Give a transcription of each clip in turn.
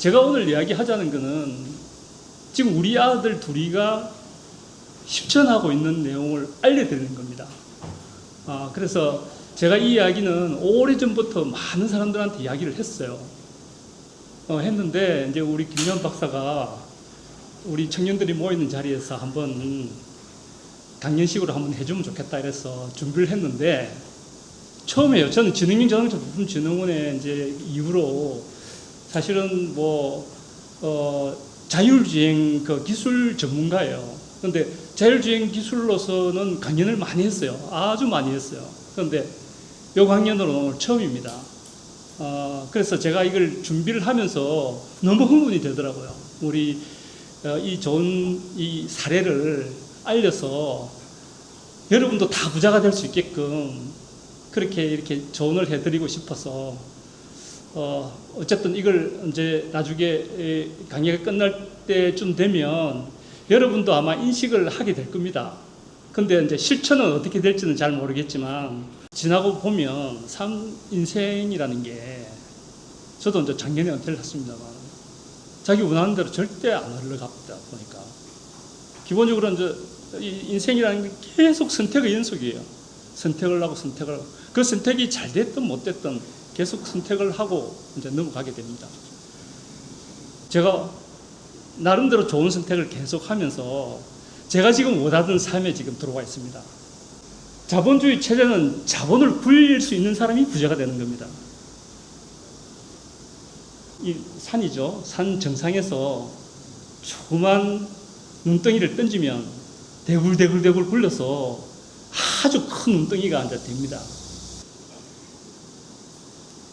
제가 오늘 이야기하자는 거는 지금 우리 아들 둘이가 실천하고 있는 내용을 알려드리는 겁니다. 그래서 제가 이 이야기는 오래전부터 많은 사람들한테 이야기를 했어요. 했는데 이제 우리 김현 박사가 우리 청년들이 모이는 자리에서 한번 강연식으로 한번 해주면 좋겠다 이래서 준비를 했는데 처음이에요. 저는 지능민자동차부품진흥원의 이제 이후로 사실은 자율주행 그 기술 전문가예요. 그런데 자율주행 기술로서는 강연을 많이 했어요. 아주 많이 했어요. 그런데 이 강연으로는 오늘 처음입니다. 그래서 제가 이걸 준비를 하면서 너무 흥분이 되더라고요. 우리 이 좋은 이 사례를 알려서 여러분도 다 부자가 될 수 있게끔 그렇게 이렇게 조언을 해드리고 싶어서 어쨌든 이걸 이제 나중에 강의가 끝날 때쯤 되면 여러분도 아마 인식을 하게 될 겁니다. 근데 이제 실천은 어떻게 될지는 잘 모르겠지만 지나고 보면 인생이라는 게 저도 이제 작년에 은퇴를 했습니다만 자기 원하는 대로 절대 안 흘러갑니다. 보니까 기본적으로 이제 이 인생이라는 게 계속 선택의 연속이에요. 선택을 하고 선택을 하고 그 선택이 잘 됐든 못 됐든 계속 선택을 하고 이제 넘어가게 됩니다. 제가 나름대로 좋은 선택을 계속 하면서 제가 지금 원하던 삶에 지금 들어와 있습니다. 자본주의 체제는 자본을 굴릴 수 있는 사람이 부자가 되는 겁니다. 이 산이죠. 산 정상에서 조그만 눈덩이를 던지면 대굴대굴 굴려서 아주 큰 눈덩이가 이제 됩니다.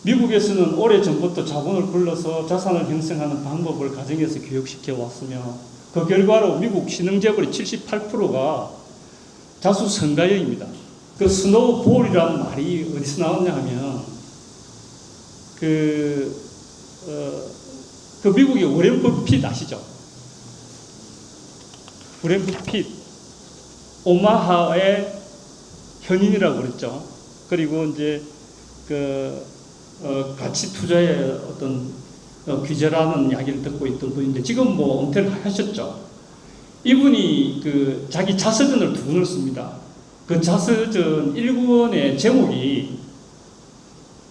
미국에서는 오래전부터 자본을 굴러서 자산을 형성하는 방법을 가정에서 교육시켜 왔으며 그 결과로 미국 신흥재벌의 78%가 자수성가형입니다. 그 스노우볼이라는 말이 어디서 나왔냐 하면 그 미국의 워렌 버핏 아시죠? 워렌 버핏 오마하의 현인이라고 그랬죠. 그리고 이제 가치 투자의 어떤 귀재라는 이야기를 듣고 있던 분인데 지금 은퇴를 하셨죠. 이분이 자기 자서전을 2권을 씁니다. 그 자서전 1권의 제목이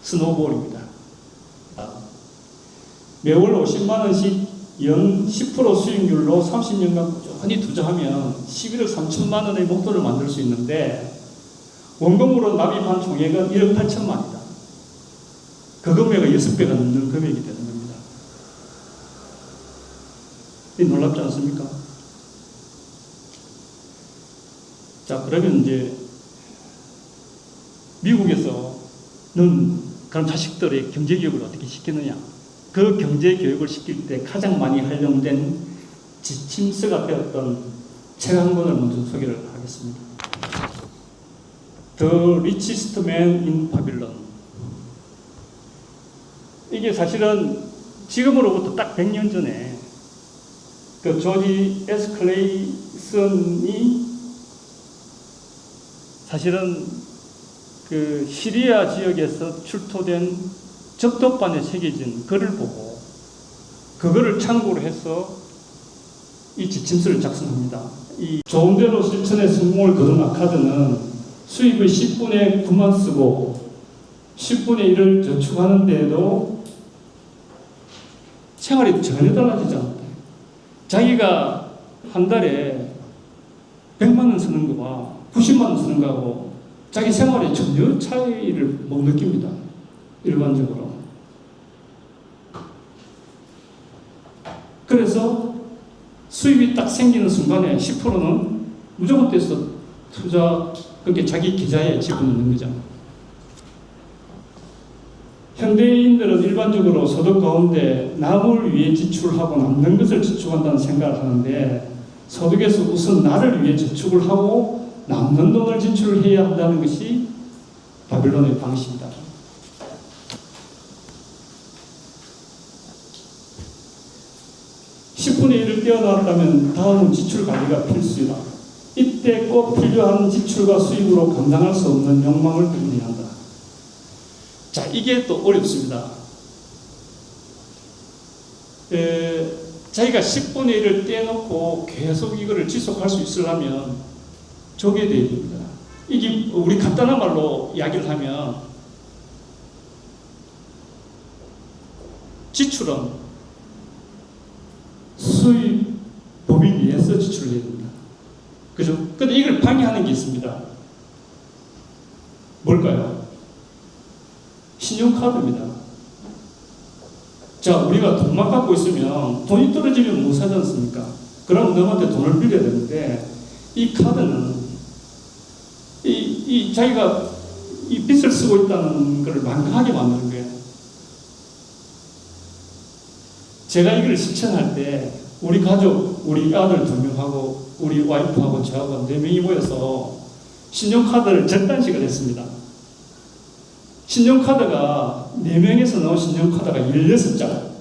스노우볼입니다. 매월 50만 원씩 연 10% 수익률로 30년간 꾸준히 투자하면 11억 3천만 원의 목돈을 만들 수 있는데 원금으로 납입한 총액은 1억 8천만이다. 그 금액의 6배가 넘는 금액이 되는 겁니다. 이 놀랍지 않습니까? 자, 그러면 이제 미국에서는 그럼 자식들의 경제교육을 어떻게 시키느냐? 그 경제교육을 시킬 때 가장 많이 활용된 지침서가 되었던 책 한 권을 먼저 소개를 하겠습니다. The Richest Man in Babylon. 이게 사실은 지금으로부터 딱 100년 전에 그 조지 S. 클레이슨이 사실은 그 시리아 지역에서 출토된 적도판에 새겨진 글을 보고 그거를 참고로 해서 이 지침서를 작성합니다. 이 좋은 대로 실천에 성공을 거둔 아카드는 수입의 10분의 9만 쓰고 10분의 1을 저축하는 데에도 생활이 전혀 달라지지 않다. 자기가 한 달에 100만 원 쓰는 거와 90만 원 쓰는 거하고 자기 생활에 전혀 차이를 못 느낍니다. 일반적으로. 그래서 수입이 딱 생기는 순간에 10%는 무조건 떼서 투자, 그게 자기 계좌에 집어넣는 거죠. 현대인들은 일반적으로 소득 가운데 남을 위해 지출하고 남는 것을 저축한다는 생각을 하는데 소득에서 우선 나를 위해 저축을 하고 남는 돈을 지출을 해야 한다는 것이 바빌론의 방식이다. (10분의 1을) 떼어놨다면 다음은 지출 관리가 필수이다. 이때 꼭 필요한 지출과 수입으로 감당할 수 없는 욕망을 끊어야 한다. 자, 이게 또 어렵습니다. 자기가 10분의 1을 떼놓고 계속 이거를 지속할 수 있으려면 저게 돼야 됩니다. 이게 우리 간단한 말로 이야기를 하면 지출은 수입 범위 내에서 지출을 해야 됩니다. 그죠? 근데 이걸 방해하는 게 있습니다. 뭘까요? 신용카드입니다. 자, 우리가 돈만 갖고 있으면 돈이 떨어지면 못 사지 않습니까? 그럼 너한테 돈을 빌려야 되는데 이 카드는 자기가 이 빚을 쓰고 있다는 걸 망각하게 만드는 거예요. 제가 이걸 실천할 때 우리 가족, 우리 아들 2명하고 우리 와이프하고 저하고 4명이 모여서 신용카드를 절단식을 했습니다. 신용카드가 4명에서 나온 신용카드가 16장.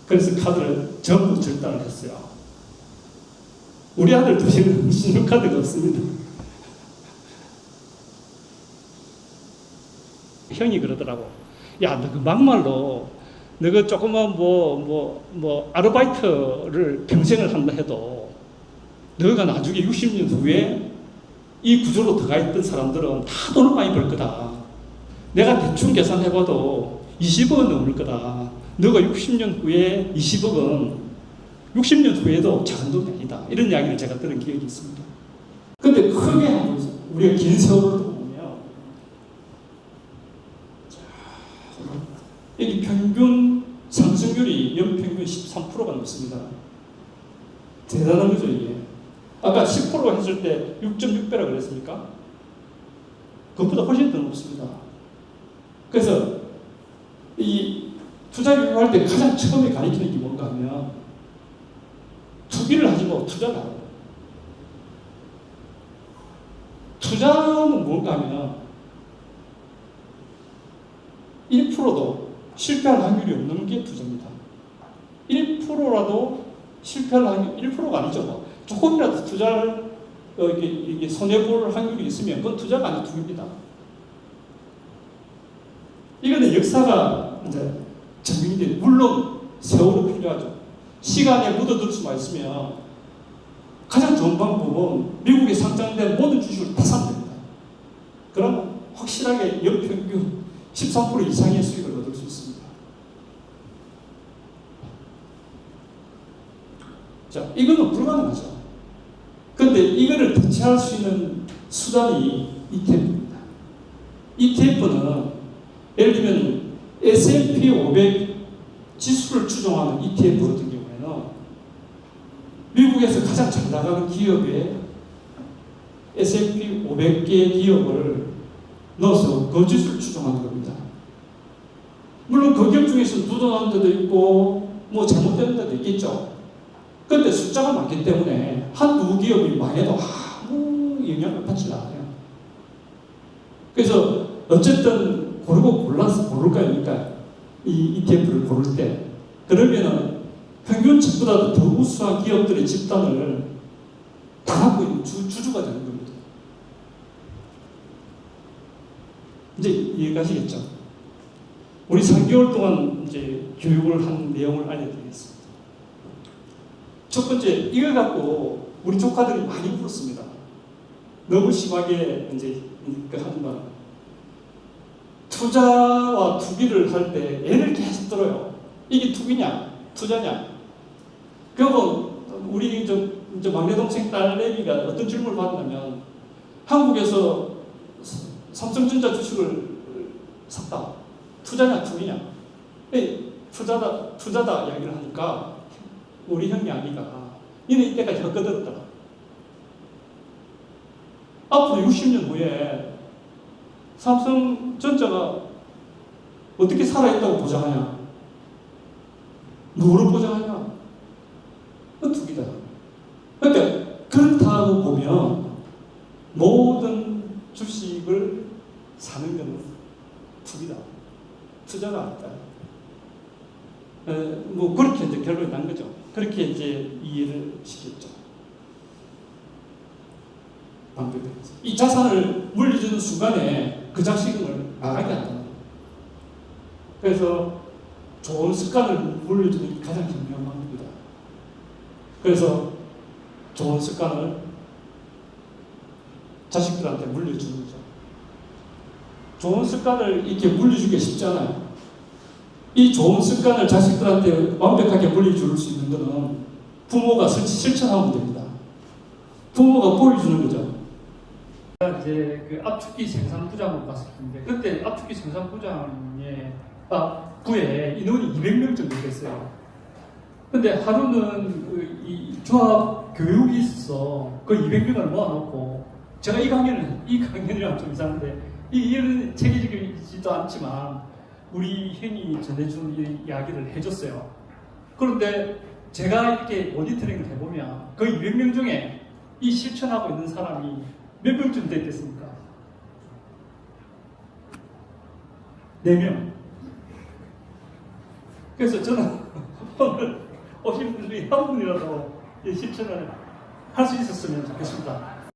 그래서 카드를 전부 절단을 했어요. 우리 아들 2명은 신용카드가 없습니다. 형이 그러더라고. 야, 너 그 막말로 너가 조그만 아르바이트를 평생을 한다 해도 너가 나중에 60년 후에 이 구조로 들어가 있던 사람들은 다 돈을 많이 벌 거다. 내가 대충 계산해봐도 20억은 넘을 거다. 너가 60년 후에 20억은 60년 후에도 작은 돈이 아니다. 이런 이야기를 제가 들은 기억이 있습니다. 근데 크게 하고 있어요. 우리가 긴 세월을 보면 여기 평균 상승률이 연평균 13%가 넘습니다. 대단한 거죠, 이게. 아까 10% 했을 때 6.6배라고 그랬습니까? 그것보다 훨씬 더 높습니다. 그래서 이 투자 교육할 때 가장 처음에 가르치는 게 뭔가 하면 투기를 하지 말고 투자를 하라고. 투자는 뭔가 하면 1%도 실패할 확률이 없는 게 투자입니다. 1%라도 실패할 확률, 1%가 아니죠. 조금이라도 투자를 이게 손해볼 확률이 있으면 그건 투자가 아니고 투기입니다. 이거는 역사가 이제 증명이 돼. 물론 세월이 필요하죠. 시간에 묻어둘 수만 있으면 가장 좋은 방법은 미국에 상장된 모든 주식을 다 사면 됩니다. 그러면 확실하게 연평균 13% 이상의 수익을 얻을 수 있습니다. 자, 이거는 불가능하죠. 그런데 이거를 대체할 수 있는 수단이 ETF입니다. ETF는 예를 들면 S&P 500 지수를 추종하는 ETF 같은 경우에는 미국에서 가장 잘 나가는 기업의 S&P 500개 기업을 넣어서 그 지수를 추종하는 겁니다. 물론 그 기업 중에서 누더나는 데도 있고 뭐 잘못되는 데도 있겠죠. 그런데 숫자가 많기 때문에 한두 기업이 망해도 아무 영향을 받지 않아요. 그래서 어쨌든 고르고 골라서 고를까요? 그러니까 이 ETF를 고를 때 그러면은 평균치보다도 더 우수한 기업들의 집단을 다 갖고 있는 주주가 되는 겁니다. 이제 이해가시겠죠? 우리 3개월 동안 이제 교육을 한 내용을 알려드리겠습니다. 첫 번째, 이걸 갖고 우리 조카들이 많이 울었습니다. 너무 심하게 이제 하는 말. 투자와 투기를 할 때 애를 계속 들어요. 이게 투기냐, 투자냐. 그러면 우리 저 막내 동생 딸내미가 어떤 질문을 받냐면 한국에서 삼성전자 주식을 샀다. 투자냐, 투기냐. 투자다 이야기를 하니까 우리 형이 아니가 니네 이때까지 헛거들었다. 앞으로 60년 후에 삼성전자가 어떻게 살아있다고 보장하냐? 누구를 보장하냐? 투기다. 그러니까 그렇다고 보면 모든 주식을 사는 것은 투기다. 투자가 아니다. 뭐 그렇게 이제 결론이 난 거죠. 그렇게 이제 이해를 시켰죠. 이 자산을 물려주는 순간에 그 자식을 나가게 한다. 그래서 좋은 습관을 물려주는 게 가장 중요한 겁니다. 그래서 좋은 습관을 자식들한테 물려주는 거죠. 좋은 습관을 이렇게 물려주기 쉽잖아요. 이 좋은 습관을 자식들한테 완벽하게 물려줄 수 있는 것은 부모가 실천하면 됩니다. 부모가 보여주는 거죠. 제가 이제 그 압축기 생산부장으로 갔을 텐데, 그때 압축기 생산부장에 부에 인원이 200명 정도 됐어요. 근데 하루는 이 조합 교육이 있어서 그 200명을 모아놓고, 제가 이 강연이랑 좀 이상한데, 이 일은 체계적이지도 않지만 우리 형이 전해준 이 이야기를 해줬어요. 그런데 제가 이렇게 모니터링을 해보면 그 200명 중에 이 실천하고 있는 사람이 몇 명쯤 됐겠습니까? 4명. 그래서 저는 오늘 오신 분들이 한 분이라도 실천을 할 수 있었으면 좋겠습니다.